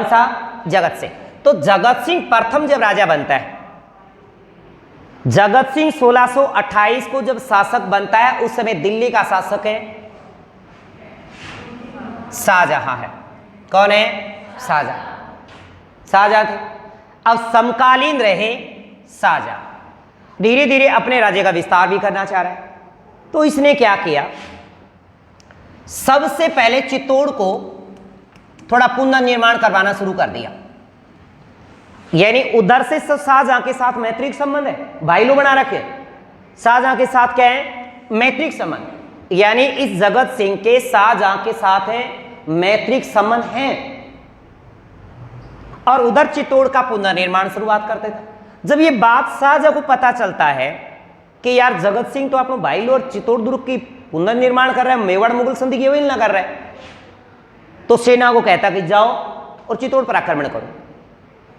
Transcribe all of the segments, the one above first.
सा? जगत सिंह। तो जगत सिंह प्रथम जब राजा बनता है, जगत सिंह 1628 को जब शासक बनता है, उस समय दिल्ली का शासक है शाहजहां है। कौन है? शाहजहां। शाहजहां थे। अब समकालीन रहे शाहजहां, धीरे धीरे अपने राज्य का विस्तार भी करना चाह रहा है। तो इसने क्या किया, सबसे पहले चित्तौड़ को थोड़ा पुनर्निर्माण करवाना शुरू कर दिया। यानी उधर से शाहजहां के साथ मैत्रिक संबंध है, भाई लो बना रखे। शाहजहां के साथ क्या है? मैत्रिक संबंध। यानी इस जगत सिंह के शाहजहां के साथ है मैत्रिक संबंध है। और उधर चित्तौड़ का पुनर्निर्माण शुरुआत करते थे। जब ये बात शाहजहां को पता चलता है कि यार जगत सिंह तो अपना भाई लो और चित्तौड़ दुर्ग की पुनर्निर्माण कर रहा है, मेवाड़ मुगल संधि की ना कर रहा है, तो सेना को कहता कि जाओ और चित्तौड़ पर आक्रमण करो।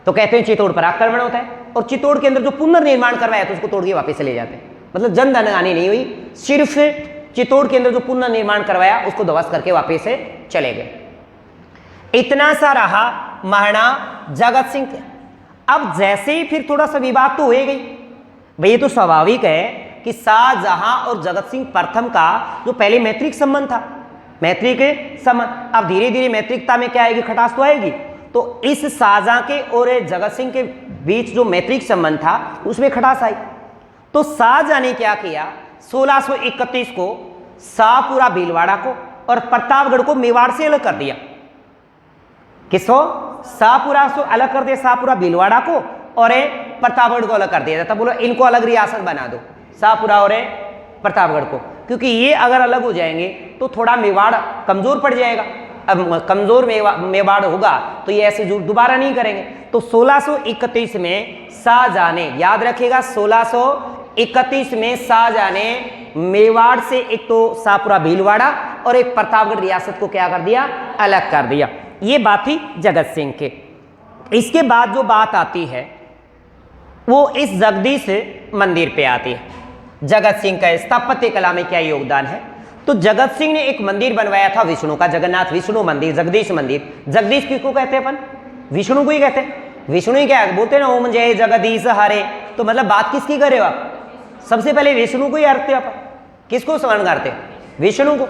तो कहते हैं चित्तौड़ पर आक्रमण होता है और चित्तौड़ के अंदर जो पुनर्निर्माण करवाया तो उसको तोड़ के वापस चले जाते हैं। मतलब जन धनहानि नहीं हुई, सिर्फ चित्तौड़ के अंदर जो पुनर्निर्माण करवाया उसको ध्वस्त करके वापस से चले गए। इतना सा रहा महाराणा जगत सिंह। अब जैसे ही फिर थोड़ा सा विवाद तो हो गई भाई, ये तो स्वाभाविक है कि शाहजहां और जगत सिंह प्रथम का जो पहले मैत्रिक संबंध था, मैत्रिक संबंध, अब धीरे धीरे मैत्रिकता में क्या आएगी? खटास तो आएगी। तो इस शाहजहां के और जगत सिंह के बीच जो मैत्रिक संबंध था उसमें खटास आई। तो शाहजहां ने क्या किया, 1631 को शाहपुरा भीलवाड़ा को और प्रतापगढ़ को मेवाड़ से अलग कर दिया। किसको? शाहपुरा से अलग कर दिया, शाहपुरा भीलवाड़ा को, और प्रतापगढ़ को अलग कर दिया जाता। बोलो इनको अलग रियासत बना दो, शाहपुरा और प्रतापगढ़ को, क्योंकि ये अगर अलग हो जाएंगे तो थोड़ा मेवाड़ कमजोर पड़ जाएगा। अब कमजोर मेवाड़ होगा तो ये ऐसे दोबारा नहीं करेंगे। तो 1631 में शाहजहां ने, याद रखिएगा, 1631 में शाहजहां ने मेवाड़ से एक तो शाहपुरा भीलवाड़ा और एक प्रतापगढ़ रियासत को क्या कर दिया? अलग कर दिया। ये बात थी जगत सिंह के। इसके बाद जो बात आती है वो इस जगदीश मंदिर पे आती है। जगत सिंह का स्थापत्य कला में क्या योगदान है? तो जगत सिंह ने एक मंदिर बनवाया था विष्णु का, जगन्नाथ विष्णु मंदिर, जगदीश मंदिर। जगदीश किसको कहते हैं अपन? विष्णु को ही कहते हैं। विष्णु ही क्या है? बोलते हैं ना ओम जय जगदीश हरे। तो मतलब बात किसकी कर रहे हो आप? सबसे पहले विष्णु को ही अर्थ आप किसको स्मरण करते? विष्णु को।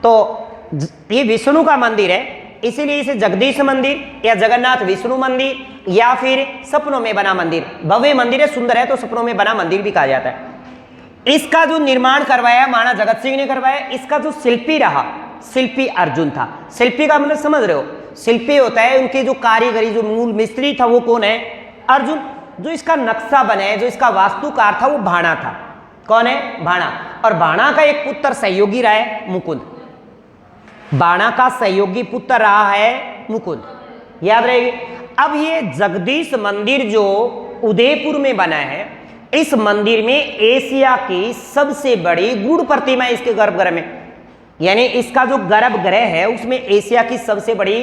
तो ये विष्णु का मंदिर है, इसीलिए इसे जगदीश मंदिर या जगन्नाथ विष्णु मंदिर या फिर सपनों में बना मंदिर, भव्य मंदिर है, सुंदर है, तो सपनों में बना मंदिर भी कहा जाता है। इसका जो निर्माण करवाया महाराणा जगत सिंह ने करवाया। इसका जो शिल्पी रहा, शिल्पी अर्जुन था। शिल्पी का मतलब समझ रहे हो? शिल्पी होता है उनके जो कारीगरी, जो मूल मिस्त्री था वो कौन है? अर्जुन। जो इसका नक्शा बनाया, जो इसका वास्तुकार था वो भाणा था। कौन है? भाणा। और भाणा का एक पुत्र सहयोगी रहा है मुकुंद। बाणा का सहयोगी पुत्र रहा है मुकुंद, याद रहेगी। अब ये जगदीश मंदिर जो उदयपुर में बना है, इस मंदिर में एशिया की सबसे बड़ी गुड़ प्रतिमा है इसके गर्भगृह में। यानी इसका जो गर्भगृह है उसमें एशिया की सबसे बड़ी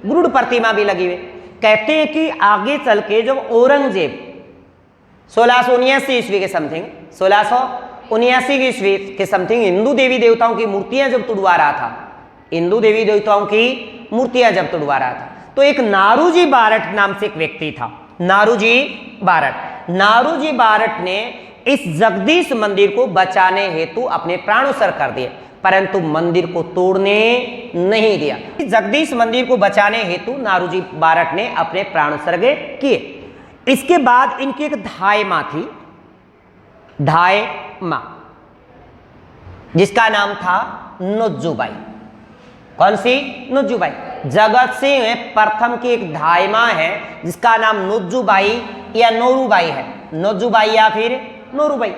गुड़ प्रतिमा भी लगी हुई। कहते हैं कि आगे चल के जब औरंगजेब 1679 ईस्वी के समथिंग, 1679 ईस्वी के समथिंग हिंदू देवी देवताओं की मूर्तियां जब तुड़वा रहा था, हिंदू देवी देवताओं की मूर्तियां जब तुड़वा रहा था, तो एक नारूजी बारट नाम से एक व्यक्ति था। नारूजी बारट। नारूजी बारट ने इस जगदीश मंदिर को बचाने हेतु अपने प्राणोत्सर्ग कर दिए, परंतु मंदिर को तोड़ने नहीं दिया। जगदीश मंदिर को बचाने हेतु नारूजी बारट ने अपने प्राणोत्सर्ग किए। इसके बाद इनकी एक धाय मां थी, धाय मां, जिसका नाम था नोज्जूबाई। कौन सी? नोज्जूबाई। जगत सिंह प्रथम की एक धाय मां है जिसका नाम नोज्जूबाई या नोरूबाई है। नोज्जूबाई या फिर नोरूबाई।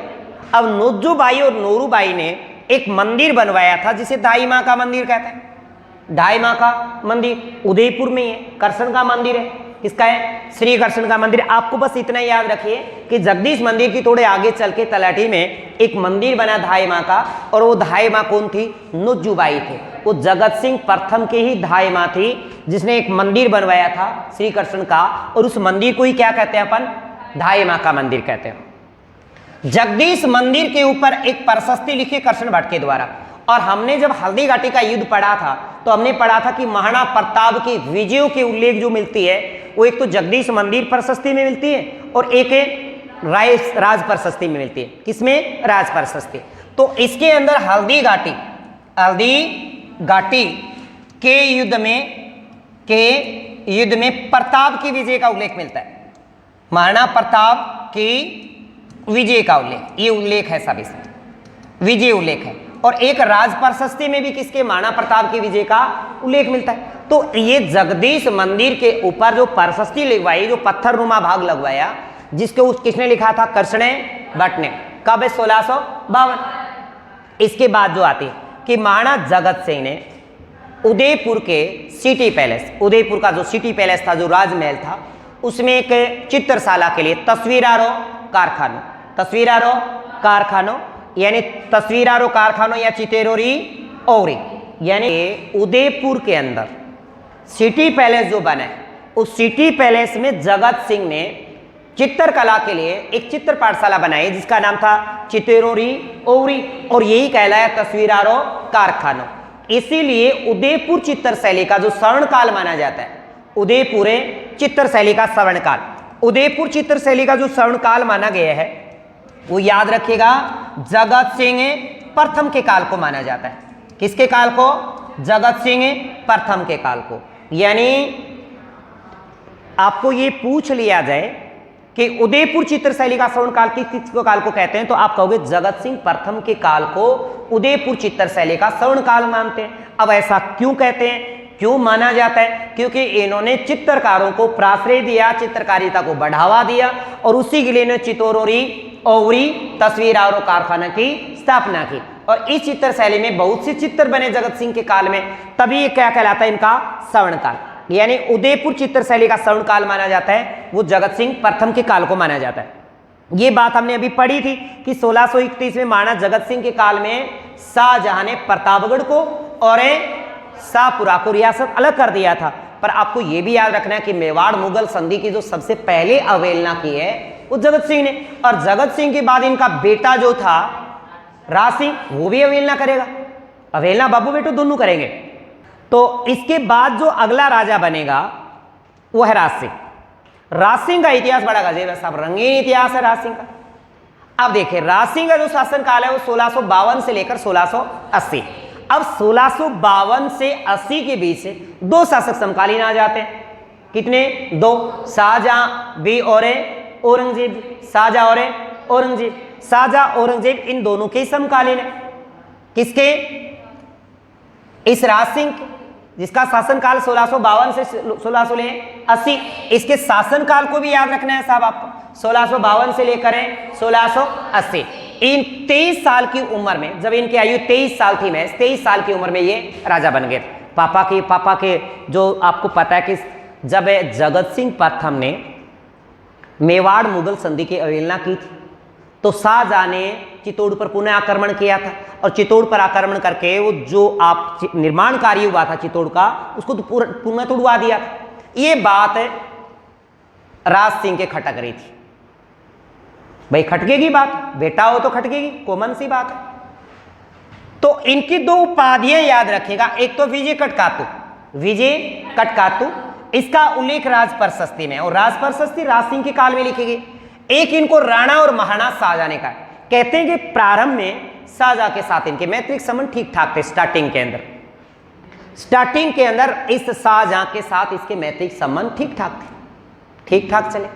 अब नोज्जूबाई और नोरूबाई ने एक मंदिर बनवाया था जिसे धाई मां का मंदिर कहते हैं। धाई मां का मंदिर उदयपुर में ही है, कृष्ण का मंदिर है। किसका है? श्री कृष्ण का मंदिर। आपको बस इतना याद रखिए कि जगदीश मंदिर की थोड़े आगे चल के तलाठी में एक मंदिर बना धाई मां का, और वो धाई मां कौन थी? नोज्जूबाई थे। वो जगत सिंह प्रथम की ही धाई मां थी जिसने एक मंदिर बनवाया था श्री कृष्ण का, और उस मंदिर को ही क्या कहते हैं अपन? धाई मां का मंदिर कहते हैं। जगदीश मंदिर के ऊपर एक प्रशस्ति लिखी कृष्ण भट्ट के द्वारा, और हमने जब हल्दी घाटी का युद्ध पढ़ा था तो हमने पढ़ा था कि महाराणा प्रताप की विजयों के उल्लेख जो मिलती है वो एक तो जगदीश मंदिर प्रशस्ति में मिलती है और एक राज प्रशस्ति में मिलती है। किसमें? राज प्रशस्ति। तो इसके अंदर हल्दी घाटी के युद्ध में प्रताप की विजय का उल्लेख मिलता है। महाराणा प्रताप की विजय का उल्लेख, ये उल्लेख है सब इसमें, विजय उल्लेख है। और एक राज प्रशस्ति में भी किसके? महाराणा प्रताप की विजय का उल्लेख मिलता है। तो ये जगदीश मंदिर के ऊपर जो प्रशस्ति लिखवाई, जो पत्थर नुमा भाग लगवाया, जिसको किसने लिखा था? कृष्ण भट्ट ने। कब? 1652। इसके बाद जो आती है कि महाराणा जगत सिंह ने उदयपुर के सिटी पैलेस, उदयपुर का जो सिटी पैलेस था, जो राजमहल था, उसमें एक चित्रशाला के लिए तस्वीरारो कारखानों यानी तस्वीरारो कारखानों या चितेरोरी औरी, यानी उदयपुर के अंदर सिटी पैलेस जो बना है, उस सिटी पैलेस में जगत सिंह ने चित्रकला के लिए एक चित्र पाठशाला बनाई जिसका नाम था चितेरोरी औरी, और यही कहलाया तस्वीरारो कारखानों। इसीलिए उदयपुर चित्र शैली का जो स्वर्णकाल माना जाता है, उदयपुर चित्र शैली का स्वर्णकाल, उदयपुर चित्र शैली का जो स्वर्णकाल माना गया है वो याद रखिएगा जगत सिंह प्रथम के काल को माना जाता है। किसके काल को? जगत सिंह प्रथम के काल को। यानी आपको ये पूछ लिया जाए कि उदयपुर चित्र शैली का स्वर्णकाल किस काल को कहते हैं, तो आप कहोगे जगत सिंह प्रथम के काल को उदयपुर चित्र शैली का स्वर्णकाल मानते हैं। अब ऐसा क्यों कहते हैं, क्यों माना जाता है? क्योंकि इन्होंने चित्रकारों को प्राश्रय दिया, चित्रकारिता को बढ़ावा दिया, और उसी के लिए इन्होंने चितौरी औरी तस्वीरारो कारखाना की स्थापना की। और इस चित्र शैली में बहुत से चित्र बने जगत सिंह के काल में, तभी ये क्या कहलाता है? इनका स्वर्णकाल। यानी उदयपुर चित्र शैली का स्वर्णकाल माना जाता है, वो जगत सिंह प्रथम के काल को माना जाता है। ये बात हमने अभी पढ़ी थी कि 1631 में महाराणा जगत सिंह के काल में शाहजहां ने प्रतापगढ़ को और शाहपुरा को रियासत अलग कर दिया था। पर आपको यह भी याद रखना है कि मेवाड़ मुगल संधि की जो सबसे पहले अवहेलना की है वो जगत सिंह ने, और जगत सिंह के बाद इनका बेटा जो था राज सिंह, वो भी अवहेलना करेगा। अवहेलना बाबू बेटो दोनों करेंगे। तो इसके बाद जो अगला राजा बनेगा वो है राज सिंह। राज सिंह का इतिहास बड़ा गजब है साहब, रंगीन इतिहास है राज सिंह का। अब देखिए राज सिंह का जो शासन काल है वो 1652 से लेकर 1680। अब 1652 से 80 के बीच दो शासक समकालीन आ जाते हैं। कितने? दो, शाहजहां भी और औरंगजेब। शाहजहां और औरंगजेब, शाहजहां औरंगजेब इन दोनों के समकालीन है। किसके? इस राज सिंह के, जिसका शासनकाल 1652 से 1680। इसके शासनकाल को भी याद रखना है साहब आपको, 1652 से लेकर 1680। इन 23 साल की उम्र में, जब इनकी आयु 23 साल थी, मैं 23 साल की उम्र में ये राजा बन गए। पापा के जो आपको पता है कि जब जगत सिंह प्रथम ने मेवाड़ मुगल संधि की अवहेलना की थी तो शाहजहां ने चित्तौड़ पर पुनः आक्रमण किया था, और चित्तौड़ पर आक्रमण करके वो जो आप निर्माण कार्य हुआ था चित्तौड़ का, उसको तो पुनः तोड़वा दिया था। ये बात राज सिंह के खटक रही थी। भाई खटकेगी बात, बेटा हो तो खटकेगी, कॉमन सी बात है। तो इनकी दो उपाधियां याद रखेगा, एक तो विजय कटकातु, इसका उल्लेख राज प्रशस्ति में, और राज प्रशस्ति राज सिंह के काल में लिखी गई। एक इनको राणा और महाराणा शाहजहां ने कहा। कहते हैं कि प्रारंभ में शाहजहां के साथ इनके मैत्रिक संबंध ठीक ठाक थे। स्टार्टिंग के अंदर इस शाहजहां के साथ इसके मैत्रिक संबंध ठीक ठाक थे, ठीक ठाक चले।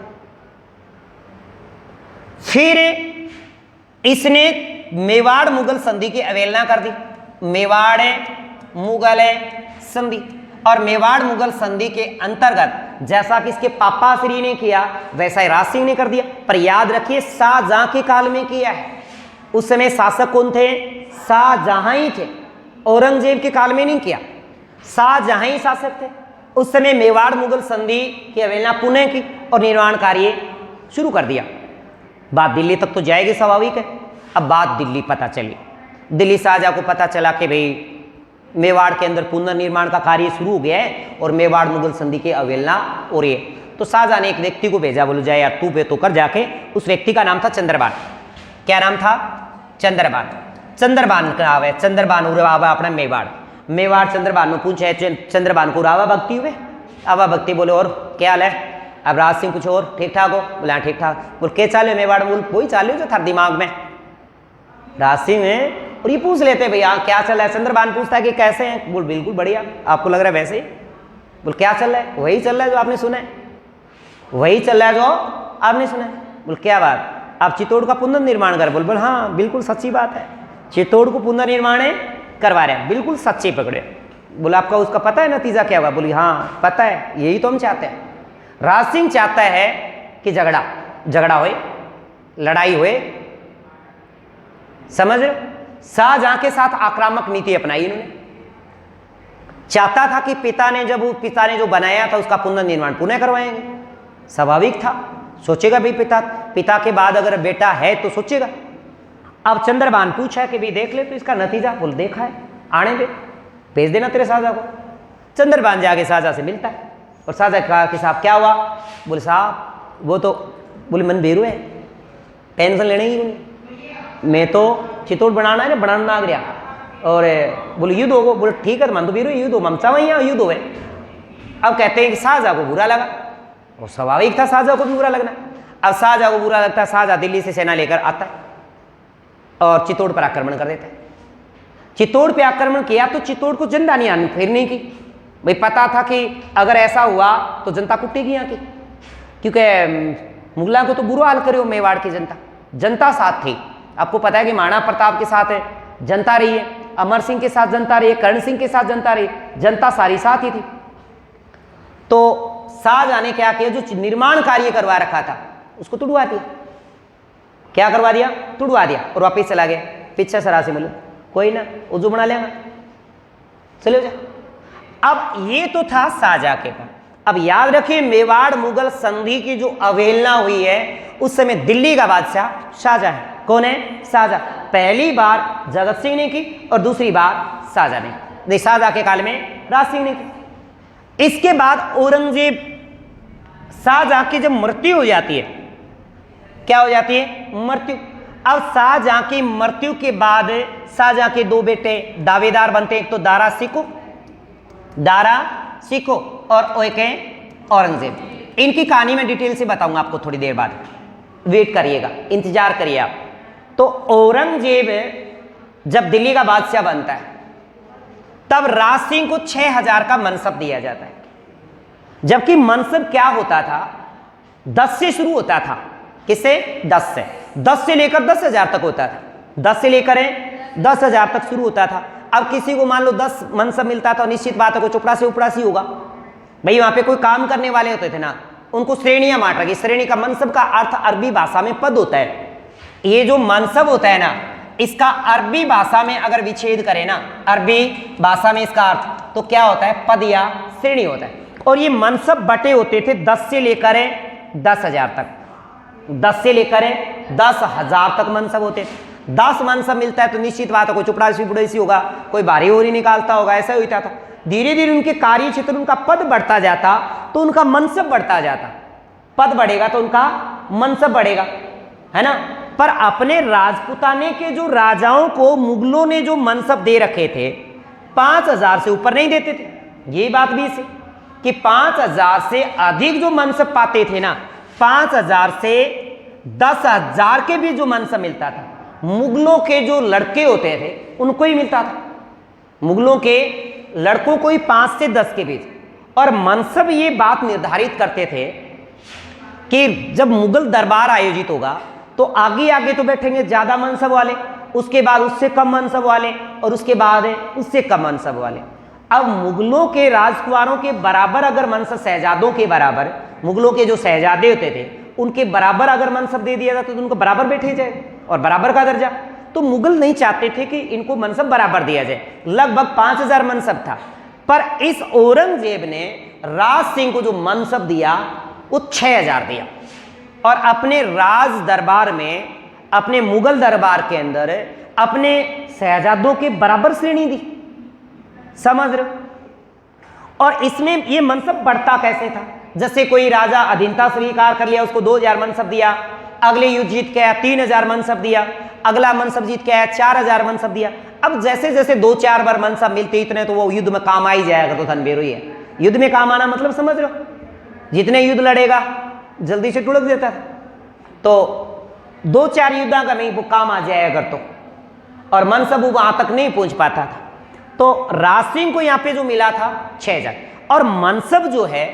फिर इसने मेवाड़ मुगल संधि की अवहेलना कर दी। मेवाड़ मुगल संधि, और मेवाड़ मुगल संधि के अंतर्गत जैसा कि इसके पापा श्री ने किया वैसा ही राज सिंह ने कर दिया। पर याद रखिए शाहजहां के काल में किया है। उस समय शासक कौन थे? शाहजहां ही थे, औरंगजेब के काल में नहीं किया, शाहजहां ही शासक थे। उस समय मेवाड़ मुगल संधि की अवहेलना पुनः की और निर्माण कार्य शुरू कर दिया। बात दिल्ली तक तो जाएगी, स्वाभाविक है। अब बात दिल्ली पता चली, दिल्ली शाहजहां को पता चला कि भाई मेवाड़ के अंदर पुनर्निर्माण का कार्य शुरू हो गया है और मेवाड़ मुगल संधि की अवहेलना हो रही है। तो शाहजहां ने एक व्यक्ति को भेजा, बोलो जाए यार तू पे तो कर जाके। उस व्यक्ति का नाम था चंद्रबान। क्या नाम था? चंद्रबान। चंद्रबान का आवे, चंद्रबान उरावा अपना मेवाड़, मेवाड़ चंद्रबान में पूछे, चंद्रबान को उरावा भक्ति हुए, आवा भक्ति बोले और क्या हाल है। अब राज सिंह कुछ और ठीक ठाक हो, बोले हाँ ठीक ठाक, बोल क्या चाले मेवाड़, बोल वही चाले जो था दिमाग में राज सिंह है। और ये पूछ लेते भैया क्या चल रहा है, चंद्रबान पूछता है कि कैसे हैं, बोल बिल्कुल बढ़िया, आपको लग रहा है वैसे ही, बोल क्या चल रहा है, वही चल रहा है जो आपने सुना है, वही चल रहा है जो आपने सुना है, बोल क्या बात, आप चित्तौड़ का पुनर्निर्माण कर, बोल हाँ बिल्कुल सच्ची बात है, चित्तौड़ को पुनर्निर्माण करवा रहे हैं, बिल्कुल सच्चे पकड़े। बोले आपका उसका पता है नतीजा क्या हुआ, बोली हाँ पता है, यही तो हम चाहते हैं। राज सिंह चाहता है कि झगड़ा होए, लड़ाई होए, समझ रहे। शाहजहां के साथ आक्रामक नीति अपनाई इन्होंने, चाहता था कि पिता ने जो बनाया था उसका पुनर्निर्माण पुनः करवाएंगे, स्वाभाविक था, सोचेगा भाई पिता के बाद अगर बेटा है तो सोचेगा। अब चंद्रबान पूछा है कि भाई देख ले तो इसका नतीजा, बोल देखा है, आने दे, भेज देना तेरे शाहजहां को। चंद्रबान जाके शाहजहां से मिलता है और शाहजहां कहा कि साहब क्या हुआ, बोले साहब वो तो, बोले मन बेरू है, टेंशन लेने ही मैं तो चित्तौड़ बनाना है ना, बनाना ना गया, और बोले युद्ध होगो, बोले ठीक है मन तो बेरू युद्ध हो, ममता वहीं युद्ध हो। अब कहते हैं कि शाहजहां को बुरा लगा, और स्वाभाविक था शाहजहां को भी बुरा लगना। अब शाहजहां को बुरा लगता है, शाहजहां दिल्ली से सेना लेकर आता है और चित्तौड़ पर आक्रमण कर देता है। चित्तौड़ पे आक्रमण किया तो चित्तौड़ को जनता नहीं आनी फिर नहीं की, भाई पता था कि अगर ऐसा हुआ तो जनता कुटेगी यहाँ की, क्योंकि मुगलों को तो बुरा हाल करे मेवाड़ की जनता साथ थी। आपको पता है कि महाराणा प्रताप के साथ जनता रही है, अमर सिंह के साथ जनता रही है, कर्ण सिंह के साथ जनता रही, जनता सारी साथ ही थी। तो शाहजहां ने क्या किया, जो निर्माण कार्य करवा रखा था उसको तुड़वा दिया। क्या करवा दिया, तुड़वा दिया और वापिस चला गया पीछे सरा से, बोले कोई ना उजू बना लेगा, चले जा। अब ये तो था शाहजहां के पास। अब याद रखिए मेवाड़ मुगल संधि की जो अवहेलना हुई है उस समय दिल्ली का बादशाह शाहजहां है। कौन है, शाहजहां। पहली बार जगत सिंह ने की और दूसरी बार शाहजहां ने, शाहजहां के काल में राज सिंह ने की। इसके बाद औरंगजेब, शाहजहां की जब मृत्यु हो जाती है, क्या हो जाती है, मृत्यु। अब शाहजहां की मृत्यु के बाद शाहजहां के दो बेटे दावेदार बनते हैं, एक तो दारा शिकोह और एक है औरंगजेब। इनकी कहानी में डिटेल से बताऊंगा आपको थोड़ी देर बाद, वेट करिएगा, इंतजार करिए आप। तो औरंगजेब जब दिल्ली का बादशाह बनता है तब राज सिंह को 6000 का मनसब दिया जाता है, जबकि मनसब क्या होता था, 10 से शुरू होता था। किससे, 10 से लेकर 10,000 तक होता था, 10 से लेकर 10,000 तक शुरू होता था। अब किसी को मान लो 10 मनसब मिलता था, निश्चित बात है कोई चुपड़ा से होगा भाई, वहां पे कोई काम करने वाले होते थे ना, उनको श्रेणियां बांट रखी। श्रेणी का, मनसब का अर्थ अरबी भाषा में पद होता है। ये जो मनसब होता है ना, इसका अरबी भाषा में अगर विच्छेद करें ना, अरबी भाषा में इसका अर्थ तो क्या होता है, पद या श्रेणी होता है। और ये मनसब बटे होते थे 10 से लेकर 10,000 तक, 10 से लेकर 10,000 तक मनसब होते थे। 10 मनसब मिलता है तो निश्चित बात है कोई चुपड़ासी बुड़ैसी होगा, कोई भारी होरी निकालता होगा, ऐसा होता था। धीरे धीरे उनके कार्य क्षेत्र, उनका पद बढ़ता जाता तो उनका मनसब बढ़ता जाता, पद बढ़ेगा तो उनका मनसब बढ़ेगा, है ना। पर अपने राजपुताने के जो राजाओं को मुगलों ने जो मनसब दे रखे थे 5,000 से ऊपर नहीं देते थे। ये बात भी से कि 5,000 से अधिक जो मनसब पाते थे ना, 5,000 से 10,000 के भी जो मनसब मिलता था, मुगलों के जो लड़के होते थे उनको ही मिलता था, मुगलों के लड़कों को ही 5 से 10 के बीच। और मनसब ये बात निर्धारित करते थे कि जब मुगल दरबार आयोजित होगा तो आगे आगे तो बैठेंगे ज्यादा मनसब वाले, उसके बाद उससे कम मनसब वाले, और उसके बाद उससे कम मनसब वाले। अब मुगलों के राजकुमारों के बराबर अगर मनसब, शहजादों के बराबर, मुगलों के जो शहजादे होते थे उनके बराबर अगर मनसब दे दिया जाता तो उनको बराबर बैठे जाए और बराबर का दर्जा। तो मुगल नहीं चाहते थे कि इनको मनसब बराबर दिया जाए। लगभग 5,000 मनसब था, पर इस औरंगजेब ने राज सिंह को जो मनसब दिया वो 6,000 दिया, और अपने राज दरबार में, अपने मुगल दरबार के अंदर अपने शहजादों के बराबर श्रेणी दी, समझ रहे। और इसमें ये मनसब बढ़ता कैसे था, जैसे कोई राजा अधीनता स्वीकार कर लिया, उसको 2,000 मनसब दिया, अगले युद्ध जीत के आया 3,000 मनसब दिया, अगला मनसब जीत के आया 4000 मनसब दिया। अब जैसे जैसे 2-4 बार मनसब मिलते इतने तो वो युद्ध में काम आ ही जाएगा। तो धनबेरो ही है, युद्ध में काम आना मतलब समझ रहे हो, जितने युद्ध लड़ेगा जल्दी से टुड़क देता था। तो 2-4 युद्धा का नहीं वो काम आ जाएगा तो, और मनसब वो वहां तक नहीं पहुंच पाता था। तो राज सिंह को यहाँ पे जो मिला था 6000, और मनसब जो है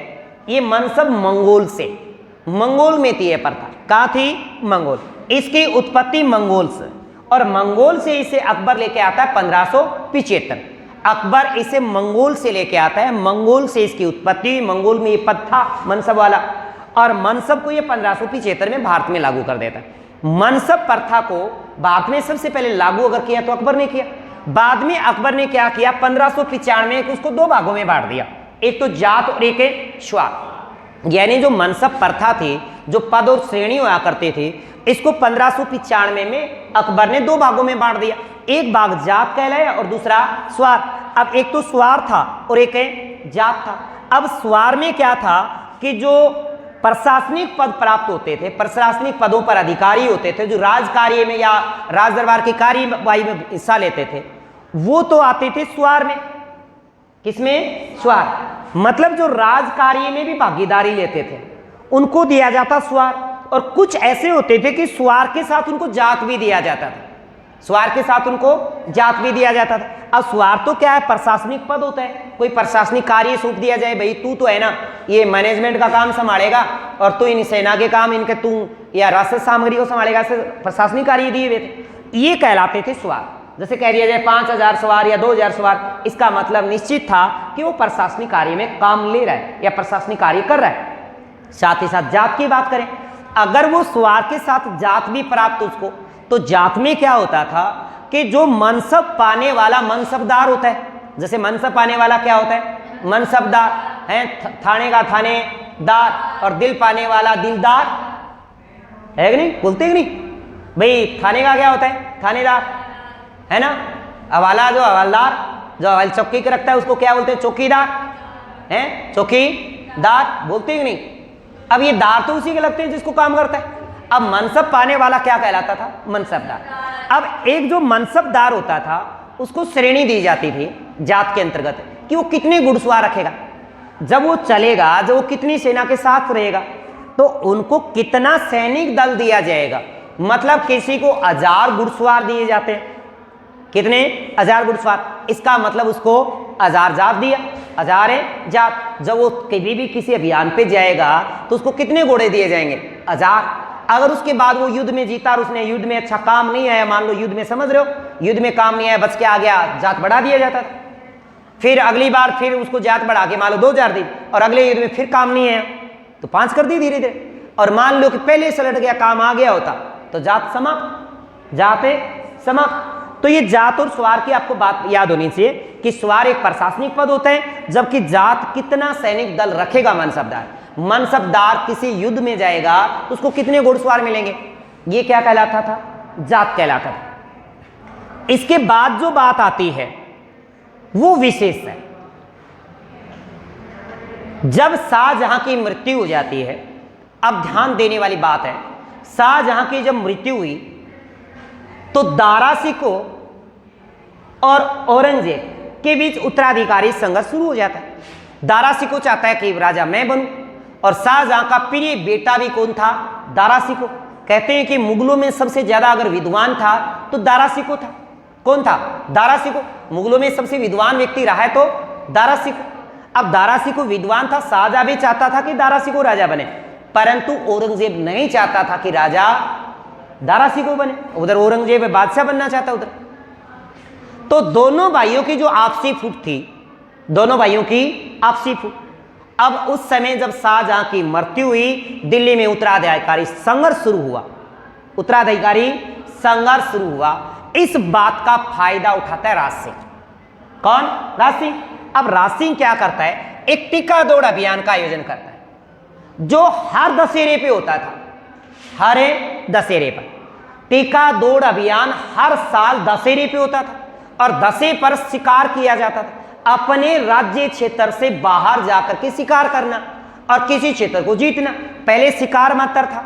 ये मनसब मंगोल से, मंगोल में थी ये प्रथा। कहाँ थी? मंगोल। इसकी उत्पत्ति मंगोल से, और मंगोल से इसे अकबर लेके आता है 1575। अकबर इसे मंगोल से लेके आता है, मंगोल से इसकी उत्पत्ति, मंगोल में ये पद था मनसब वाला, और मनसब को ये 1575 में भारत में लागू कर देता है। मनसब प्रथा को भारत में सबसे पहले लागू अगर किया तो अकबर ने किया। बाद में अकबर ने क्या किया, 1595 में उसको 2 भागों में बांट दिया, एक तो जात और एक स्वार। यानी जो मनसब प्रथा थी, जो पद और श्रेणी हुआ करते थे, इसको 1595 में अकबर ने 2 भागों में बांट दिया। एक भाग जात कहलाया और दूसरा स्वार। अब एक तो स्वार था और एक जात था। अब स्वार में क्या था कि जो प्रशासनिक पद प्राप्त होते थे, प्रशासनिक पदों पर अधिकारी होते थे, जो राज कार्य में या राज दरबार की कार्यवाही में हिस्सा लेते थे, वो तो आते थे स्वार में। किसमें? स्वार। मतलब जो राज कार्य में भी भागीदारी लेते थे उनको दिया जाता स्वार, और कुछ ऐसे होते थे कि स्वार के साथ उनको जात भी दिया जाता था, स्वार के साथ उनको जात भी दिया जाता था। अब स्वार तो क्या है, प्रशासनिक पद होता है, कोई प्रशासनिक कार्य सौंप दिया जाए, भाई तू तो है ना ये मैनेजमेंट का काम संभालेगा और तू इन सेना के काम इनके तू या राष्ट्र सामग्री को संभालेगा, ऐसे प्रशासनिक कार्य दिए हुए थे, ये कहलाते थे स्वार। जैसे कह दिया जाए 5000 सवार या 2000 सवार, इसका मतलब निश्चित था कि वो प्रशासनिक कार्य में काम ले रहा है या प्रशासनिक कार्य कर रहा है। साथ ही साथ जात की बात करें, अगर वो स्वार के साथ जात भी प्राप्त उसको, तो जात में क्या होता था कि जो मनसब पाने वाला मनसबदार होता है, जैसे मनसब पाने वाला क्या होता है? मनसबदार है, थाने का थानेदार, और दिल पाने वाला दिलदार है कि नहीं, बोलते कि नहीं भाई? थाने का क्या होता है? थानेदार है ना। हवाला जो हवालदार, जो हवाल चौकी के रखता है उसको क्या बोलते हैं? चौकीदार है, चौकीदार बोलते कि नहीं। अब ये दार तो उसी के लगते हैं जिसको काम करता है। अब मनसब पाने वाला क्या कहलाता था? मनसबदार। अब एक जो मनसबदार होता था उसको श्रेणी दी जाती थी जात के अंतर्गत कि वो कितने घुड़सवार रखेगा, जब वो चलेगा, जब वो कितनी सेना के साथ रहेगा, तो उनको कितना सैनिक दल दिया जाएगा। मतलब किसी को 1000 घुड़सवार दिए जाते हैं, कितने? 1000 घुड़सवार। इसका मतलब उसको 1000 जात दिया, 1000 जात। जब वो कभी भी किसी अभियान पे जाएगा तो उसको कितने घोड़े दिए जाएंगे? 1000। अगर उसके बाद वो युद्ध में जीता और उसने युद्ध में अच्छा काम नहीं आया, मान लो युद्ध में, समझ रहे हो, युद्ध में काम नहीं आया, बच के आ गया, जात बढ़ा दिया जाता था। फिर अगली बार फिर उसको जात बढ़ा के मान लो 2000 दी, और अगले युद्ध में फिर काम नहीं आया तो 5 कर दी धीरे धीरे। और मान लो कि पहले से लट गया, काम आ गया होता तो जात समाप्त, जाते समाप्त। तो ये जात और स्वार की आपको बात याद होनी चाहिए कि स्वार एक प्रशासनिक पद होता है, जबकि जात कितना सैनिक दल रखेगा मनसबदार। मनसबदार किसी युद्ध में जाएगा तो उसको कितने घुड़सवार मिलेंगे, ये क्या कहलाता था? जात कहलाता था। इसके बाद जो बात आती है वो विशेष है। जब शाहजहां की मृत्यु हो जाती है, अब ध्यान देने वाली बात है, शाहजहां की जब मृत्यु हुई तो दारा शिकोह और औरंगजेब के बीच उत्तराधिकारी संघर्ष शुरू हो जाता है। दारा शिकोह चाहता है कि राजा मैं बनूं, और शाहजहां का प्रिय बेटा भी कौन था? दारा शिकोह। कहते हैं कि मुगलों में सबसे ज्यादा अगर विद्वान था तो दारा शिकोह था। कौन था? दारा शिकोह। मुगलों में सबसे विद्वान व्यक्ति रहा है तो दारा शिकोह। अब दारा शिकोह विद्वान था, शाहजहां भी चाहता था कि दारा शिकोह राजा बने, परंतु औरंगजेब नहीं चाहता था कि राजा दारा शिकोह बने। उधर औरंगजेब बादशाह बनना चाहता उधर। तो दोनों भाइयों की जो आपसी फूट थी, दोनों भाइयों की आपसी फूट। अब उस समय जब शाहजहां की मृत्यु हुई, दिल्ली में उत्तराधिकारी संघर्ष शुरू हुआ, उत्तराधिकारी संघर्ष शुरू हुआ। इस बात का फायदा उठाता है राज सिंह। कौन? राज सिंह। अब राज सिंह क्या करता है? एक टीका दौड़ अभियान का आयोजन करता है जो हर दशहरे पे होता था। हर दशहरे पर टीका दौड़ अभियान हर साल दशहरे पे होता था, और दशहरे पर शिकार किया जाता था। अपने राज्य क्षेत्र से बाहर जाकर के शिकार करना और किसी क्षेत्र को जीतना। पहले शिकार मात्र था,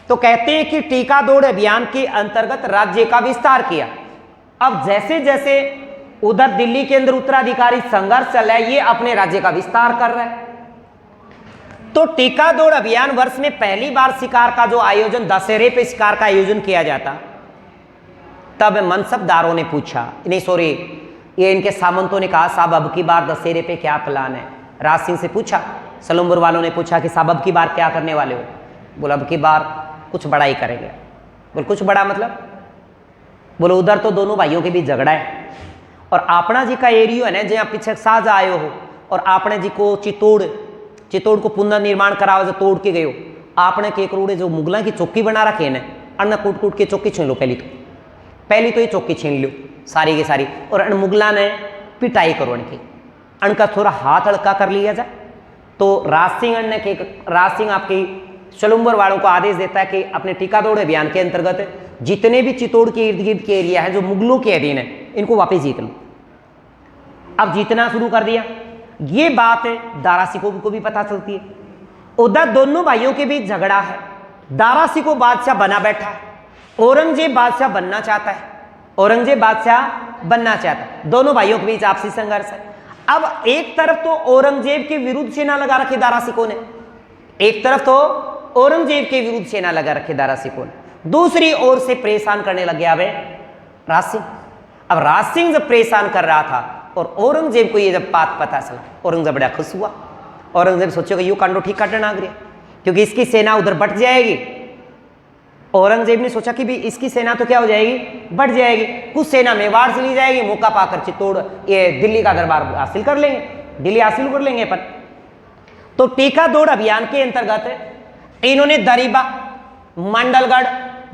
तो कहते हैं कि टीका दौड़ अभियान के अंतर्गत राज्य का विस्तार किया। अब जैसे जैसे उधर दिल्ली के अंदर उत्तराधिकारी संघर्ष चल रहा है, ये अपने राज्य का विस्तार कर रहा है। तो टीका दौड़ अभियान वर्ष में पहली बार शिकार का जो आयोजन, दशहरे पे शिकार का आयोजन किया जाता, तब मनसबदारों ने पूछा, नहीं सॉरी, ये इनके सामंतों ने कहा, साहब अब की बार दशहरे पे क्या प्लान है? राज सिंह से पूछा, सलूमपुर वालों ने पूछा कि साहब अब की बार क्या करने वाले हो? बोला अब की बार कुछ बड़ा ही करेंगे। बोल कुछ बड़ा मतलब? बोलो उधर तो दोनों भाइयों के बीच झगड़ा है, और आपना जी का एरिया है ना जहाँ पीछे साझा आयो हो, और आपने जी को चित्तौड़ को पुनर्निर्माण कराओ, जो तोड़ के गए हो, आपने के करोड़े जो मुगलों की चौकी बना रखे है ना, अन्न कूट कूट के चौकी छीन लो। पहली तो ये चौकी छीन लो सारी की सारी, और अन मुगला ने पिटाई करो इनकी, अनका थोड़ा हाथ हल्का कर लिया जाए। तो राज सिंह आपकी सलूमपुर वालों को आदेश देता है कि अपने टीका दौड़ अभियान के अंतर्गत जितने भी चित्तौड़ के इर्द गिर्द के एरिया है जो मुगलों के अधीन है, इनको वापस जीत लो। अब जीतना शुरू कर दिया। ये बात दारा सिकों को भी पता चलती है। उधर दोनों भाइयों के बीच झगड़ा है, दारा सिकों बादशाह बना बैठा है, औरंगजेब बादशाह बनना चाहता है, औरंगजेब बादशाह बनना चाहता है। दोनों भाइयों के बीच आपसी संघर्ष है। अब एक तरफ तो औरंगजेब के विरुद्ध सेना लगा रखी दारा सिकों ने, एक तरफ तो औरंगजेब के विरुद्ध सेना लगा रखी दारा सिकों ने, दूसरी ओर से परेशान करने लग गया राज सिंह। अब राज सिंह जब परेशान कर रहा था और औरंगजेब को ये जब बात पता चला, औरंगजेब बड़ा खुश हुआ। औरंगजेब सोचेगा यू कांडो ठीक काटना आ गया, क्योंकि इसकी सेना उधर बढ़ जाएगी। औरंगजेब ने सोचा कि भी इसकी सेना तो क्या हो जाएगी, बढ़ जाएगी, कुछ सेना मेवाड़ से ली जाएगी, मौका पाकर चित्तौड़ ये दिल्ली का दरबार हासिल कर लेंगे, दिल्ली हासिल कर लेंगे अपन। तो टीका दौड़ अभियान के अंतर्गत इन्होंने दरीबा, मंडलगढ़,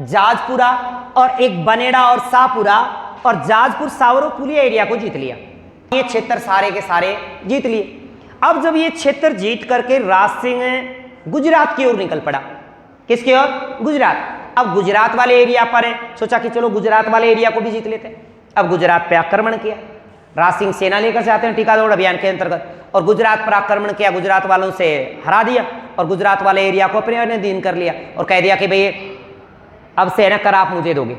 जाजपुरा और एक बनेड़ा और शाहपुरा और जाजपुर सावरो पुलिया एरिया को जीत लिया। ये क्षेत्र सारे के सारे जीत लिए। अब जब ये क्षेत्र जीत करके राज सिंह गुजरात की ओर निकल पड़ा। किसकी ओर? गुजरात। अब गुजरात वाले एरिया पर है, सोचा कि चलो गुजरात वाले एरिया को भी जीत लेते हैं। अब गुजरात पे आक्रमण किया, राज सिंह सेना लेकर जाते हैं टीका दौड़ अभियान के अंतर्गत, और गुजरात पर आक्रमण किया, गुजरात वालों से हरा दिया और गुजरात वाले एरिया को अपने अधीन कर लिया और कह दिया कि भाई अब सेना कर आप मुझे दोगे।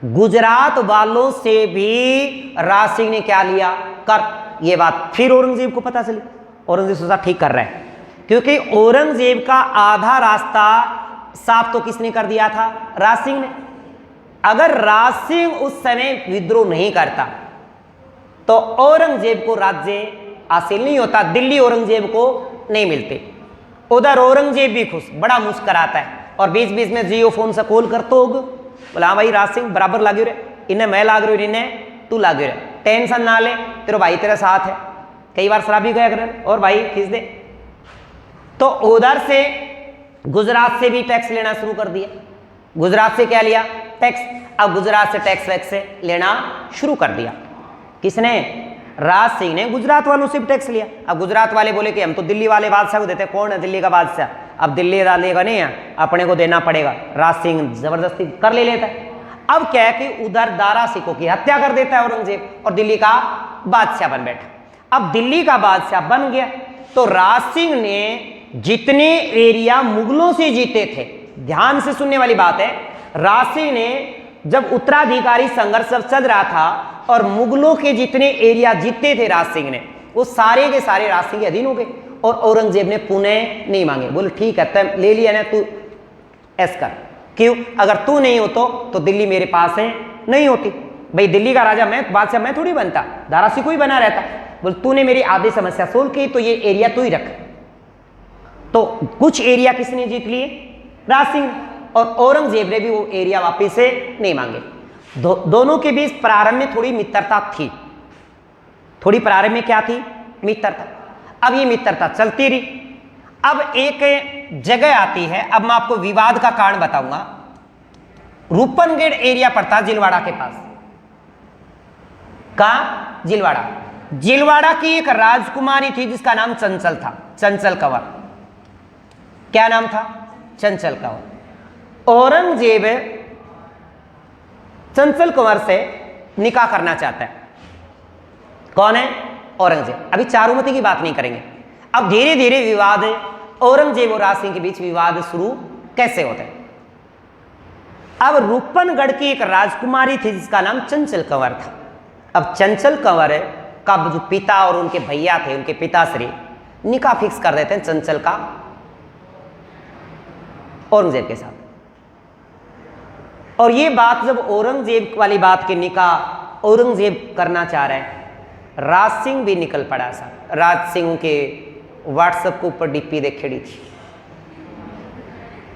गुजरात वालों से भी राज सिंह ने क्या लिया? कर। ये बात फिर औरंगजेब को पता चली। औरंगजेब सोचा ठीक कर रहा है, क्योंकि औरंगजेब का आधा रास्ता साफ तो किसने कर दिया था? राज सिंह ने। अगर राज सिंह उस समय विद्रोह नहीं करता तो औरंगजेब को राज्य हासिल नहीं होता, दिल्ली औरंगजेब को नहीं मिलते। उधर औरंगजेब भी खुश, बड़ा मुस्कुराता है और बीच बीच में जियो फोन से कॉल करते होगा, बोला हाँ भाई राज सिंह बराबर लागू रे, इन्हें मैं लाग रही हूँ, इन्हें तू लागू रे, टेंशन ना ले, तेरा भाई तेरा साथ है। कई बार शराबी गया कर और भाई खींच दे। तो उधर से गुजरात से भी टैक्स लेना शुरू कर दिया। गुजरात से क्या लिया? टैक्स। अब गुजरात से टैक्स वैक्स से लेना शुरू कर दिया। किसने? राज सिंह ने गुजरात वालों से भी टैक्स लिया। अब गुजरात वाले बोले कि हम तो दिल्ली वाले बादशाह को देते। कौन है दिल्ली का बादशाह? अब दिल्ली डालेगा नहीं है, अपने को देना पड़ेगा। राज सिंह जबरदस्ती कर ले लेता है। अब क्या है कि उधर दारा सिकों की हत्या कर देता है औरंगजेब और दिल्ली का बादशाह बन बैठा। अब दिल्ली का बादशाह बन गया तो राज सिंह ने जितने एरिया मुगलों से जीते थे, ध्यान से सुनने वाली बात है, राज सिंह ने जब उत्तराधिकारी संघर्ष चल रहा था और मुगलों के जितने एरिया जीते थे राज सिंह ने, वो सारे के सारे राज सिंह के अधीन हो गए। और औरंगजेब ने पुनः नहीं मांगे, बोले ठीक है तब ले लिया ना, तू ऐसा कर। क्यों? अगर तू नहीं हो तो दिल्ली मेरे पास है नहीं होती। भाई दिल्ली का राजा मैं, बादशाह मैं थोड़ी बनता, दारा सिंह ही बना रहता। बोले तूने मेरी आधी समस्या सोल्व की तो ये एरिया तू ही रख। तो कुछ एरिया किसने जीत लिए? राज सिंह। और औरंगजेब ने भी वो एरिया वापिस से नहीं मांगे। दोनों के बीच प्रारंभ में थोड़ी मित्रता थी, थोड़ी प्रारंभ में क्या थी? मित्रता। अब ये मित्रता चलती रही। अब एक जगह आती है, अब मैं आपको विवाद का कारण बताऊंगा। रूपनगढ़ एरिया पड़ता जिलवाड़ा के पास। कहां? जिलवाड़ा। जिलवाड़ा की एक राजकुमारी थी जिसका नाम चंचल था, चंचल कंवर। क्या नाम था? चंचल कंवर। औरंगजेब चंचल कंवर से निकाह करना चाहता है। कौन है? औरंगजेब। अभी चारुमती की बात नहीं करेंगे। अब धीरे धीरे विवाद औरंगजेब और राज सिंह के बीच विवाद शुरू कैसे होते हैं? अब रूपनगढ़ की एक राजकुमारी थी जिसका नाम चंचल कंवर था। अब चंचल कंवर का जो पिता और उनके भैया थे, उनके पिताश्री निकाह फिक्स कर देते हैं चंचल का औरंगजेब के साथ। और ये बात जब औरंगजेब वाली बात के निकाह औरंगजेब करना चाह रहे हैं, राज सिंह भी निकल पड़ा साहब। राज सिंह के व्हाट्सएप के ऊपर डीपी देखेड़ी थी,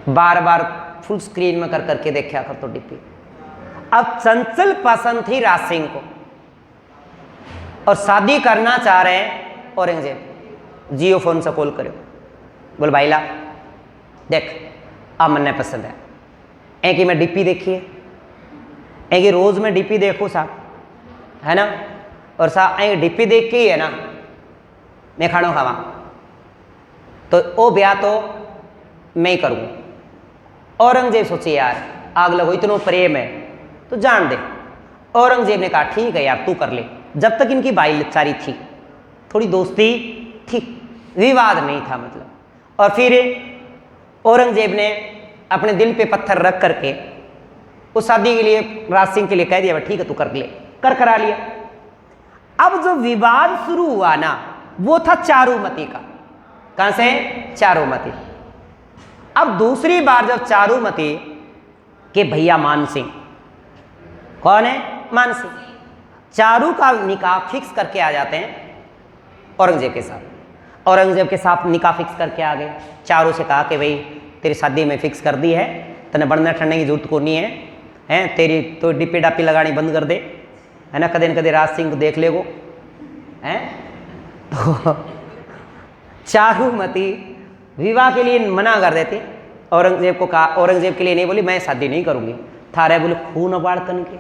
बार बार फुल स्क्रीन में कर करके देखा कर तो डीपी। अब चंचल पसंद थी राज सिंह को और शादी करना चाह रहे हैं औरंगजेब। जियो फोन से कॉल करो, बोल भाईला देख अब मन्ने पसंद है, ए कि मैं डीपी देखी है, ए कि रोज मैं डीपी देखूँ साहब, है ना, और साहब ए डीपी देख के ही है ना मैं खाना खावा, तो वो ब्याह तो मैं ही करूँ। औरंगजेब सोचे यार आग लगो, इतना प्रेम है तो जान दे। औरंगजेब ने कहा ठीक है यार तू कर ले। जब तक इनकी भाईचारी थी, थोड़ी दोस्ती थी, विवाद नहीं था मतलब। और फिर औरंगजेब ने अपने दिल पे पत्थर रख करके उस शादी के लिए राज सिंह के लिए कह दिया ठीक है तू कर ले, करा लिया। अब जो विवाद शुरू हुआ ना वो था चारुमती का। कहां से? चारुमती। अब दूसरी बार जब चारुमती के भैया मान सिंह, कौन है? मान सिंह, चारू का निकाह फिक्स करके आ जाते हैं औरंगजेब के साथ। औरंगजेब के साथ निकाह फिक्स करके आ गए। चारू से कहा कि भाई तेरी शादी में फिक्स कर दी है, तने बढ़ने ठंडने की जरूरत को नहीं है, हैं तेरी तो डिप्पी डापी लगानी बंद कर दे, है ना, कदे न कदे राज सिंह को देख लेगो, हैं। तो चारुमती विवाह के लिए मना कर देते। औरंगजेब को कहा, औरंगजेब के लिए नहीं बोली मैं शादी नहीं करूंगी। थारे बोले खून बाड़कन के,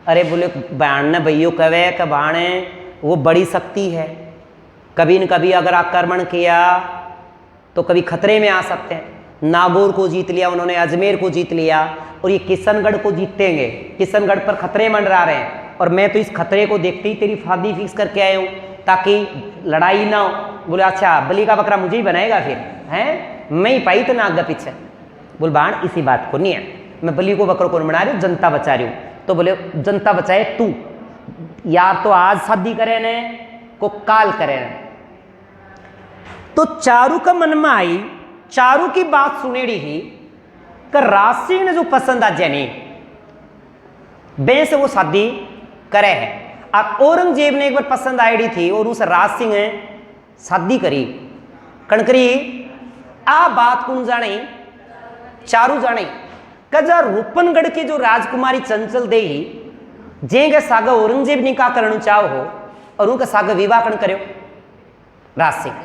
अरे बोले बाण ने भैयो कवे कि बाणे वो बड़ी शक्ति है, कभी न कभी अगर आक्रमण किया तो कभी खतरे में आ सकते हैं। नागौर को जीत लिया उन्होंने, अजमेर को जीत लिया और ये किशनगढ़ को जीतेंगे। किशनगढ़ पर खतरे मंडरा रहे हैं और मैं तो इस खतरे को देखते ही तेरी शादी फिक्स करके आया हूँ ताकि लड़ाई ना हो। बोले अच्छा बलि का बकरा मुझे ही बनाएगा फिर, हैं मैं ही पाई तो ना आगे पीछे। बोल बाण इसी बात को नहीं है, मैं बलि को बकरों को बना रही हूँ, जनता बचा रही हूँ। तो बोले जनता बचाए तू, यार तो आज शादी करे ने को काल करे ने। तो चारू का मन में आई, चारू की बात सुनेड़ी ही कर राज सिंह ने जो पसंद आ जैनी बे से वो शादी करे है। और औरंगजेब ने एक बार पसंद आईडी थी और उस राज सिंह ने शादी करी कणकरी। आ बात कौन जाने? चारू जाने कजा रूपनगढ़ की जो राजकुमारी चंचल देही जेंगे सागा औरंगजेब निकाह करना चाहो हो और उनका सागा विवाह कण करो राज सिंह।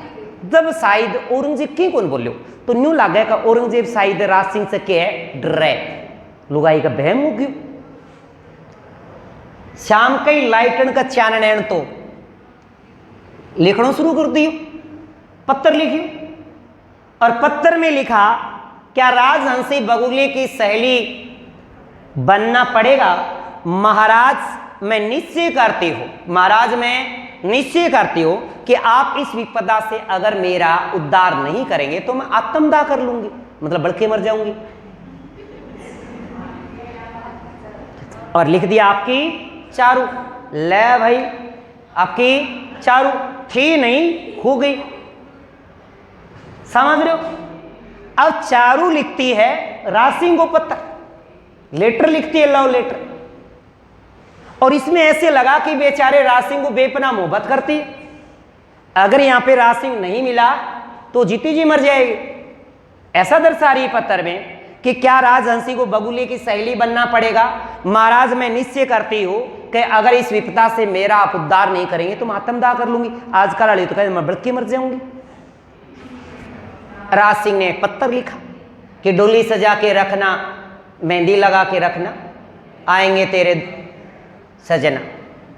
जब शायद औरंगजेब की कौन बोलो तो न्यू लागे का औरंगजेब शायद राज सिंह से क्या डरे, लुगाई का बहम हो गयो। शाम कई लाइटन का चानन तो लिखना शुरू कर दियो, पत्थर लिखियो और पत्थर में लिखा क्या राजहंसी बगुले की सहेली बनना पड़ेगा? महाराज मैं निश्चय करती हूं, महाराज मैं निश्चय करती हूं कि आप इस विपदा से अगर मेरा उद्धार नहीं करेंगे तो मैं आत्मदाह कर लूंगी, मतलब बड़के मर जाऊंगी। और लिख दिया आपकी चारू। ले भाई आपकी चारू थी नहीं, हो गई, समझ रहे हो? अब चारू लिखती है राज सिंह को पत्थर, लेटर लिखती है, लव लेटर। और इसमें ऐसे लगा कि बेचारे राज सिंह को बेपनाह मोहब्बत करती है, अगर यहां पे राज सिंह नहीं मिला तो जीती जी मर जाएगी। ऐसा दर्शा रही पत्थर में कि क्या राजहंसी को बगुले की सहेली बनना पड़ेगा? महाराज मैं निश्चय करती हूं कि अगर इस विपदा से मेरा आप उद्धार नहीं करेंगे तो मैं आत्मदाह कर लूंगी। आजकल वाली तो कहते मैं बड़के मर जाऊंगी। राज सिंह ने पत्थर लिखा कि डोली सजा के रखना, मेहंदी लगा के रखना, आएंगे तेरे सजना,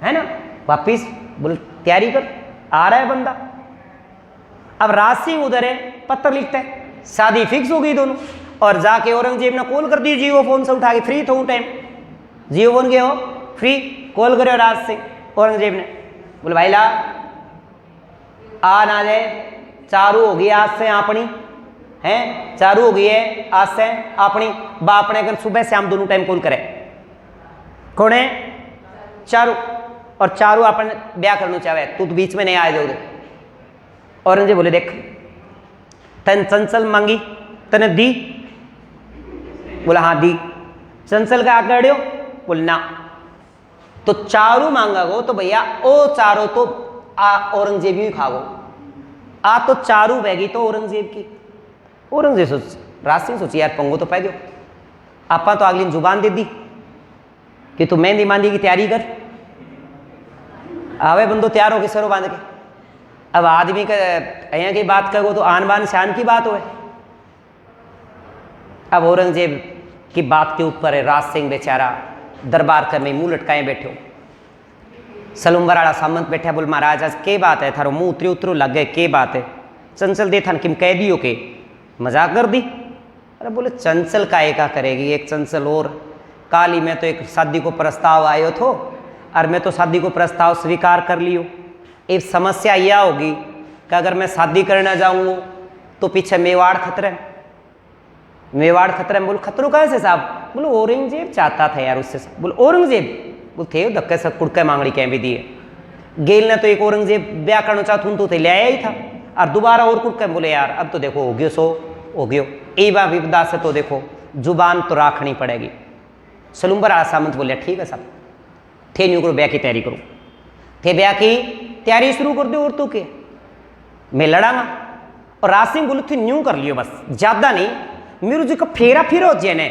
है ना, वापिस बोल तैयारी कर, आ रहा है बंदा। अब राज सिंह उधर है, पत्थर लिखता है, शादी फिक्स हो गई दोनों। और जाके औरंगजेब ने कॉल कर दी जियो फोन से उठा के, फ्री था टाइम, जियो फोन के हो फ्री, कॉल करे राज सिंह औरंगजेब ने, बोले भाई ला आ ना जाए, चारू होगी आज से अपनी, हैं, चारू हो गई है आज से अपनी बाप ने अगर सुबह शाम दोनों टाइम कॉल करे, कौन है? चारू। और चारू अपन ब्याह करना चाहे, तू तो बीच में नहीं आए दो। औरंगजेब बोले देख तन चंचल मांगी तने दी? बोला हाँ दी। चंचल का आगे अड़ियो? बोले ना। तो चारू मांगा गो तो भैया ओ चारो तो औरंगजेब ही खागो, आ तो चारू बहगी तो औरंगजेब की। औरंगजेब सोच, राज सिंह सोची यार पंगो तो पै गयो, आपा तो अगली जुबान दे दी कि तू मेहंदी मांदी की तैयारी कर। आवे बंदो तैयार होके सरो बांध के। अब आदमी का यहाँ की बात करो तो आन बान शान की बात हो। अब औरंगजेब की बात के ऊपर है राज सिंह बेचारा दरबार कर में मुंह लटकाए बैठे हो। सलुम्बर वाला सामंत बैठा, बोल महाराज आज के बात है, थारो मुंह उतरो उतरो लग गए, के बात है? चंचल दे थान किम कह दियो के मजाक कर दी? अरे बोले चंचल का एका करेगी, एक चंचल और काली में तो एक शादी को प्रस्ताव आयो थो और मैं तो शादी को प्रस्ताव स्वीकार कर लियो। एक समस्या यह होगी कि अगर मैं शादी करना जाऊंगा तो पीछे मेवाड़ खतरे, मेवाड़ खतरे में। बोल खतरो कैसे साहब? बोलो औरंगजेब चाहता था यार उससे। बोल औरंगजेब? बोल थे धक्के सब कुड़के मांगड़ी कह भी दिए, गेल ने तो एक औरंगजेब ब्याह करना चाहता तो ले आया ही था और दोबारा और कुड़के बोले यार अब तो देखो हो गयो सो हो गयो, ए बा विपदा से तो देखो जुबान तो राखनी पड़ेगी। सलुम्बर आला सामंत बोले ठीक है साहब, थे न्यू करो ब्याह की तैयारी करो, थे ब्याह की तैयारी शुरू कर दो और तू के मैं लड़ांगा। और राज सिंह बोले थे न्यू कर लियो बस, ज्यादा नहीं, मेरू जी का फेरा फिरो जेने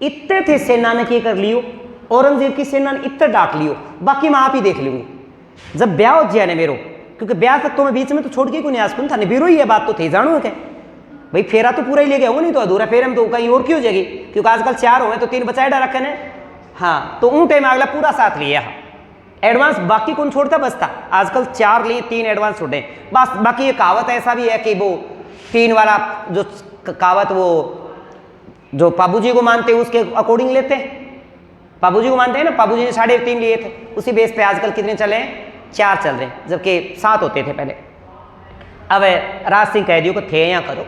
इतने थे सेना ने क्या कर लियो, औरंगजेब की सेना ने इतना डाक लियो, बाकी मैं आप ही देख लूंगी जब ब्याह हो जाए मेरो, क्योंकि ब्याह तक तो मैं बीच में तो छोड़ के को नहीं आसकून था, निबिरो ही है बात तो थे जानो क्या भाई, फेरा तो पूरा ही ले गया हो, नहीं तो अधूरा फेरे में तो कहीं और क्यों जाएगी, क्योंकि आजकल 4 हो तो 3 बचाए डाल रखे ने। हाँ तो उन टाइम अगला पूरा साथ लिया एडवांस, बाकी कौन छोड़ता बसता, आजकल 4 लिए 3 एडवांस छोड़े बस। बाकी ये कहावत ऐसा भी है कि वो 3 वाला जो कहावत वो जो पाबू जी को मानते हैं उसके अकॉर्डिंग लेते हैं, पाबू जी को मानते हैं ना, पाबू जी ने 3.5 लिए थे, उसी बेस पे आजकल कितने चले हैं? 4 चल रहे हैं, जबकि 7 होते थे पहले। अब राज सिंह कह दियो कि थे यहाँ करो,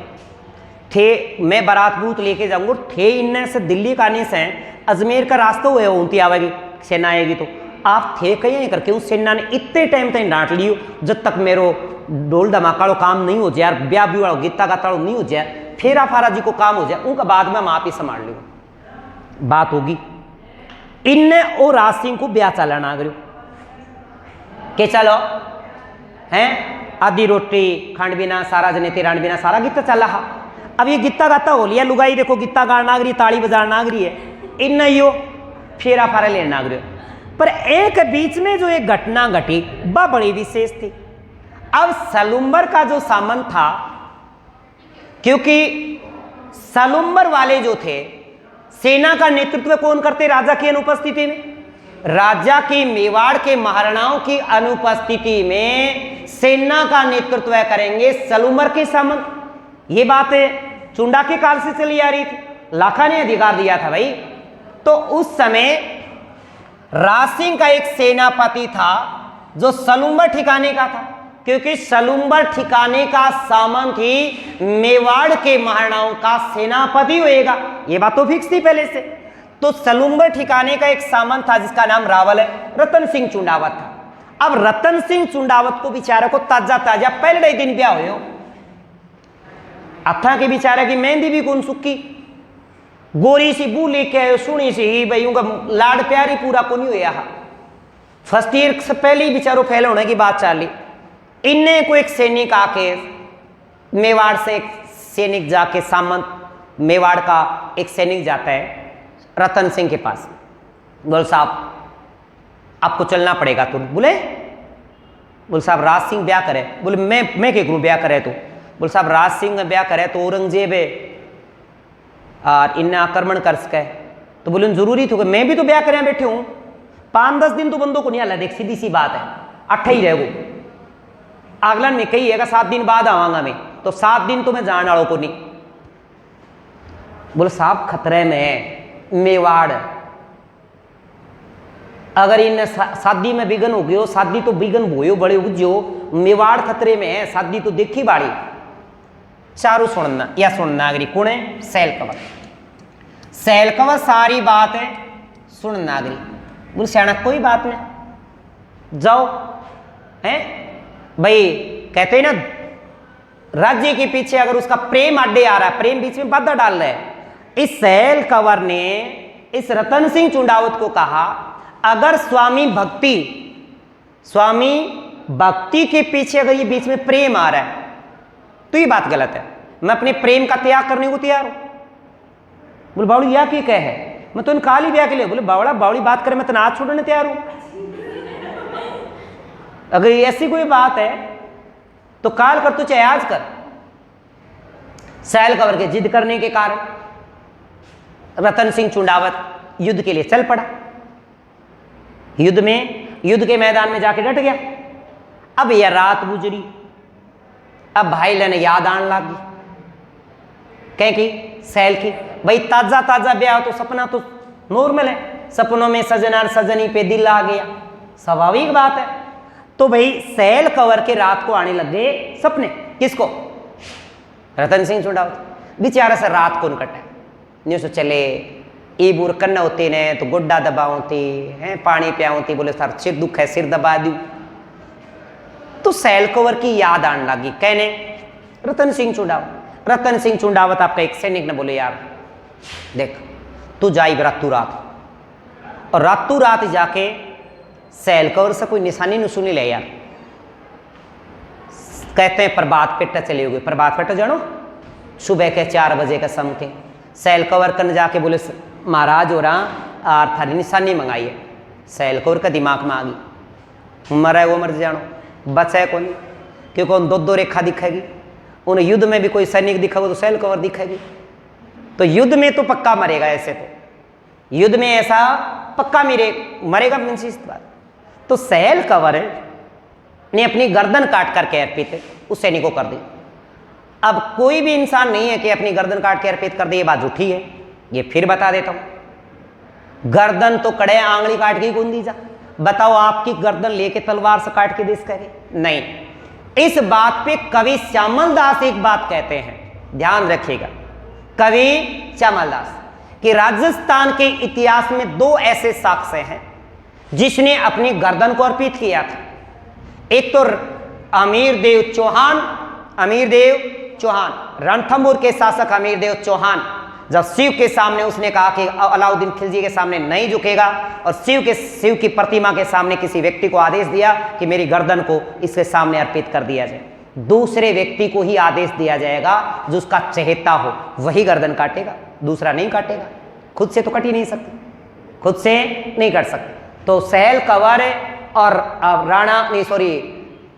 थे मैं बारात बूत लेके जाऊंगा, थे इनने से दिल्ली का आने से अजमेर का रास्ता हुआ ऊँटी आवेगी सेना आएगी, तो आप थे कहीं करके उस सेना ने इतने टाइम तक डांट लियो जब तक मेरो डोल धमाका काम नहीं हो जाए, ब्याह ब्यू वालों गीता गाता नहीं हो जाए, फेरा फारा जी को काम हो जाए, उनका बाद में हम आप ही संभाल लूँ बात होगी। इनने और राज सिंह को ब्याह चलाना आ गयो के चलो हैं, आधी रोटी खांड बिना सारा जनेती रांड बिना सारा गीता चला। अब ये गीता गाता हो लिया, लुगाई देखो गीता गाना नागरी ताड़ी बजाना नागरी है, इन यो फेरा फारा लेना नागरी। पर एक बीच में जो एक घटना घटी वह बड़ी विशेष थी। अब सलुम्बर का जो सामंत था, क्योंकि सलुम्बर वाले जो थे सेना का नेतृत्व कौन करते राजा की अनुपस्थिति में, राजा की मेवाड़ के महाराणाओं की अनुपस्थिति में सेना का नेतृत्व करेंगे सलुम्बर के सामंत। ये बात चुंडा के काल से चली आ रही थी, लाखा ने अधिकार दिया था भाई। तो उस समय राज सिंह का एक सेनापति था जो सलुम्बर ठिकाने का था, क्योंकि सलुम्बर ठिकाने का सामंत ही मेवाड़ के महाराणाओं का सेनापति होएगा, ये बात तो फिक्स थी पहले से। तो सलुम्बर ठिकाने का एक सामंत था जिसका नाम रावल है, रतन सिंह चुंडावत था। अब रतन सिंह चुंडावत को बेचारे को ताजा ताजा पहले ही दिन ब्याह हो अथा के बेचारे की मेहंदी भी कौन सुखी, गोरी सी बू लेके आयो सुनी सी ही भाई, उनका लाड प्यार ही पूरा को नहीं हुआ। फर्स्ट ईयर से पहले ही बेचारो फेल होने की बात चली। इनने को एक सैनिक आके मेवाड़ से एक सैनिक जाके सामंत मेवाड़ का एक सैनिक जाता है रतन सिंह के पास, बोल साहब आपको चलना पड़ेगा। तो बोल साहब राज सिंह ब्याह करे। बोले मैं क्या करूं ब्याह करे? तो बोल साहब राज सिंह ब्याह करे तो औरंगजेब है और इन्हें आक्रमण कर सके। तो बोले जरूरी तो मैं भी तो ब्याह करे बैठे हूं, 5-10 दिन तो बंदों को नहीं आला, देख सीधी सी बात है 8 ही रहो अगला में कही है 7 दिन बाद आवांगा मैं, तो 7 दिन तो मैं जान वालों को नहीं। बोले साहब खतरे में है मेवाड़, अगर इन शादी में बिगन हो गयो, शादी तो बिगन बोयो बड़े उज्जो, मेवाड़ खतरे में है, शादी तो देखी बाड़ी। चारू सुनना या सुननागरी कौन है? सैल कंवर। सैल कंवर सारी बात है सुननागरी। बोले श्याणा कोई बात नहीं, जाओ हैं भाई। कहते हैं ना राज्य के पीछे अगर उसका प्रेम अड्डे आ रहा है, प्रेम बीच में बाधा डाल रहा है। इस सैल कंवर ने इस रतन सिंह चुंडावत को कहा अगर स्वामी भक्ति के पीछे अगर ये बीच में प्रेम आ रहा है तो ये बात गलत है, मैं अपने प्रेम का त्याग करने को तैयार हूं। बोले बावड़ी या की कह है, मैं तो काली ब्याह के लिए। बोले बावड़ा बावड़ी बात करे मैं तो आज छोड़ने तैयार हूं। अगर ऐसी कोई बात है तो काल कर, तो चाहे आज कर। सैल कंवर के जिद करने के कारण रतन सिंह चुंडावत युद्ध के लिए चल पड़ा। युद्ध के मैदान में जाके डट गया। अब यह रात गुजरी, अब भाई लेने याद आने लगी कह की सैल की। भाई ताजा ताजा ब्याह तो सपना तो नॉर्मल है, सपनों में सजना सजनी पे दिल आ गया, स्वाभाविक बात है। तो भाई सैल कंवर के रात को आने लग गए सपने। किसको? रतन सिंह चुंडावत। बेचारा से रात को निकट है न्यू सो चले ई बुर कन्न होती ने तो गुड्डा दबाऊती है, पानी पियाऊती। बोले सर सिर दुख है, सिर दबा दू। तो सैल कंवर की याद आने लगी कहने रतन सिंह चुंडावत। रतन सिंह चुंडावत आपका एक सैनिक ने बोले यार देख तू जाई रातों रात, और रातों रात जाके सैल कंवर से कोई निशानी न सुनी ले यार। कहते हैं प्रभात पेटा चले होगे। प्रभात पेटा जानो सुबह के 4 बजे का सम के सैल कंवर कन जाके बोले महाराज हो रहा और थारी निशानी मंगाई है। सैल कंवर का दिमाग में आ गई मरा है वो मर जानो बचा है कौन, क्योंकि उन दो रेखा दिखेगी। उन्हें युद्ध में भी कोई सैनिक दिखेगा तो सैल कंवर दिखेगी, तो युद्ध में तो पक्का मरेगा। ऐसे तो युद्ध में ऐसा पक्का मरेगा निश्चित बात। तो सैल कंवर ने अपनी गर्दन काट करके अर्पित उस सैनिक को कर दी। अब कोई भी इंसान नहीं है कि अपनी गर्दन काट के अर्पित कर दे, ये बात झूठी है। ये फिर बता देता हूं, गर्दन तो कड़े आंगली काट के ही कौन दी जा। बताओ आपकी गर्दन लेके तलवार से काट के देश करे? नहीं। इस बात पे कवि श्यामल दास एक बात कहते हैं, ध्यान रखिएगा। कवि श्यामल दास कि राजस्थान के इतिहास में 2 ऐसे साक्ष्य हैं जिसने अपनी गर्दन को अर्पित किया था। एक तो अमीर देव चौहान, रणथंभौर के शासक अमीर देव चौहान, जब शिव के सामने उसने कहा कि अलाउद्दीन खिलजी के सामने नहीं झुकेगा, और शिव की प्रतिमा के सामने किसी व्यक्ति को आदेश दिया कि मेरी गर्दन को इसके सामने अर्पित कर दिया जाए। दूसरे व्यक्ति को ही आदेश दिया जाएगा जो उसका चहेता हो, वही गर्दन काटेगा, दूसरा नहीं काटेगा। खुद से तो कट ही नहीं सकते, खुद से नहीं कर सकते। तो सैल कंवर और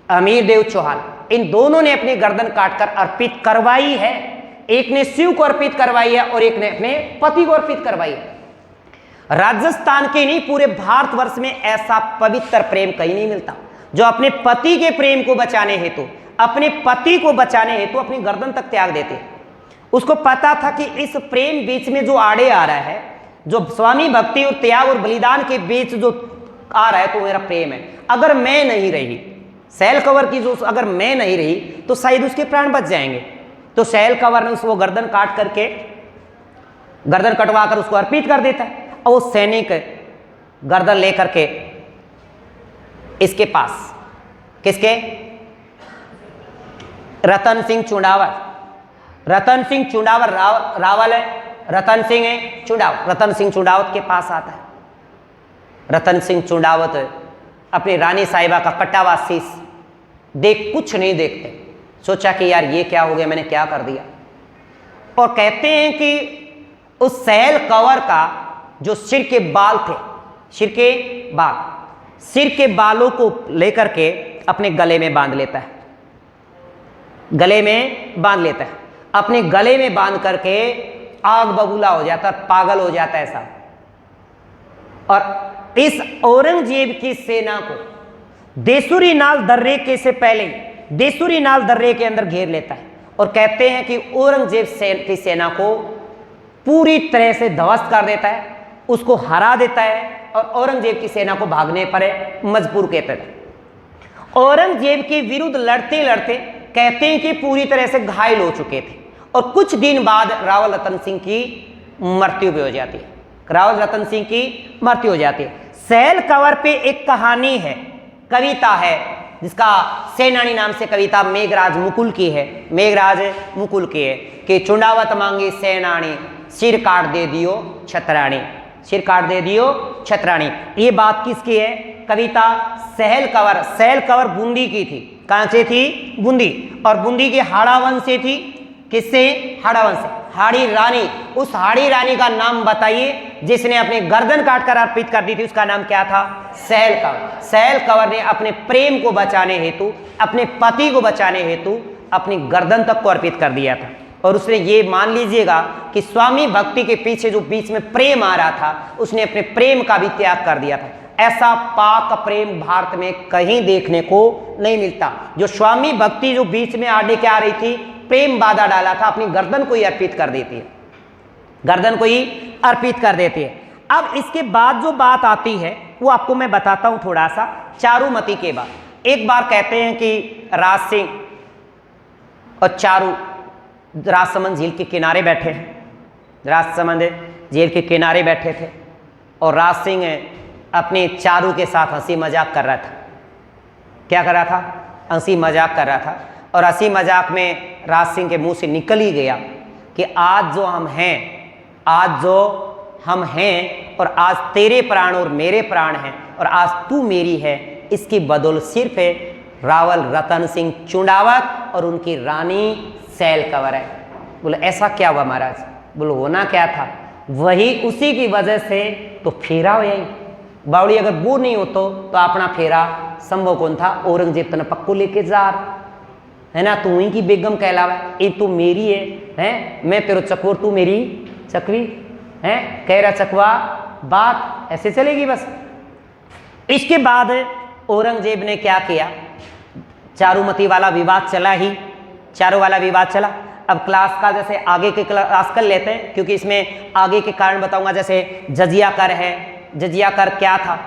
अमीर देव चौहान, इन दोनों ने अपनी गर्दन काटकर अर्पित करवाई है। एक ने शिव को अर्पित करवाई है और एक ने अपने पति को अर्पित करवाई है। राजस्थान के नहीं पूरे भारतवर्ष में ऐसा पवित्र प्रेम कहीं नहीं मिलता जो अपने पति के प्रेम को बचाने हेतु, अपने पति को बचाने हेतु अपनी गर्दन तक त्याग देते। उसको पता था कि इस प्रेम बीच में जो आड़े आ रहा है, जो स्वामी भक्ति और त्याग और बलिदान के बीच जो आ रहा है, तो मेरा प्रेम है। अगर मैं नहीं रही, सैल कंवर की जो अगर मैं नहीं रही तो शायद उसके प्राण बच जाएंगे। तो सैल कंवर ने उसको गर्दन काट करके, गर्दन कटवा कर उसको अर्पित कर देता है। और वो सैनिक गर्दन लेकर के इसके पास, किसके? रतन सिंह चुंडावत। रतन सिंह चुंडावत रावल है, रतन सिंह है चुंडावत। रतन सिंह चुंडावत के पास आता है। रतन सिंह चुंडावत अपनी रानी साहिबा का कटा हुआ शीश देख कुछ नहीं देखते, सोचा कि यार ये क्या हो गया, मैंने क्या कर दिया। और कहते हैं कि उस सैल कंवर का जो सिर के बाल थे, सिर के बालों को लेकर के अपने गले में बांध लेता है, गले में बांध लेता है। अपने गले में बांध करके आग बबूला हो जाता है, पागल हो जाता है साहब। और इस औरंगजेब की सेना को देसुरी नाल दर्रे के से पहले देसुरी नाल दर्रे के अंदर घेर लेता है। और कहते हैं कि औरंगजेब की सेना को पूरी तरह से ध्वस्त कर देता है, उसको हरा देता है और औरंगजेब की सेना को भागने पर मजबूर कहते थे। औरंगजेब के विरुद्ध लड़ते लड़ते कहते हैं कि पूरी तरह से घायल हो चुके थे और कुछ दिन बाद रावल रतन सिंह की मृत्यु भी हो जाती है। रावल रतन सिंह की मृत्यु हो जाती है। सहल कवर पे एक कहानी है, कविता है, जिसका सेनानी नाम से कविता मेघराज मुकुल की है, मेघराज मुकुल की है कि चुंडावत मांगी सेनानी, सिर काट दे दियो छतरानी, सिर काट दे दियो छतरानी। ये बात किसकी है? कविता सहल कंवर। सहल कंवर बूंदी की थी। कहां से थी? बूंदी। और बूंदी के हाड़ावन से थी। किससे? हाड़ावन से। हाड़ी रानी, उस हाड़ी रानी का नाम बताइए जिसने अपने गर्दन काटकर अर्पित कर दी थी, उसका नाम क्या था? सहल कंवर। सहल कंवर ने अपने प्रेम को बचाने हेतु, अपने पति को बचाने हेतु अपनी गर्दन तक को अर्पित कर दिया था। और उसने ये मान लीजिएगा कि स्वामी भक्ति के पीछे जो बीच में प्रेम आ रहा था, उसने अपने प्रेम का भी त्याग कर दिया था। ऐसा पाक प्रेम भारत में कहीं देखने को नहीं मिलता। जो स्वामी भक्ति जो बीच में आने के आ रही थी, प्रेम बाधा डाला था, अपनी गर्दन को ही अर्पित कर देती है, गर्दन को ही अर्पित कर देती है। अब इसके बाद जो बात आती है वो आपको मैं बताता हूं थोड़ा सा। चारुमती के बाद एक बार कहते हैं कि राज सिंह और चारू राजसमंद झील के किनारे बैठे हैं, राजसमंद झील के किनारे बैठे थे और राज सिंह अपनी चारू के साथ हंसी मजाक कर रहा था। क्या कर रहा था? हंसी मजाक कर रहा था। और हंसी मजाक में राज सिंह के मुंह से निकल ही गया कि आज जो हम हैं, आज जो हम हैं और आज तेरे प्राण और मेरे प्राण हैं और आज तू मेरी है, इसकी बदौलत सिर्फ है रावल रतन सिंह चुंडावत और उनकी रानी सहल कंवर है। बोले ऐसा क्या हुआ महाराज? बोलो होना क्या था? वही उसी की वजह से तो फेरा हो। यही बावड़ी अगर वो नहीं होतो तो अपना फेरा संभव कौन था? औरंगजेब तना पक्को लेके जा, है ना, तू ही की बेगम कहलावा, ये तू मेरी है, मैं तेरो चकवर तू मेरी चकवी है, कह रहा चकवा, बात ऐसे चलेगी बस। इसके बाद औरंगजेब ने क्या किया? चारुमती वाला विवाद चला ही, चारों वाला विवाद चला। अब क्लास का जैसे आगे के क्लास कर लेते हैं, क्योंकि इसमें आगे के कारण बताऊंगा। जैसे जजिया कर है, जजिया कर क्या था?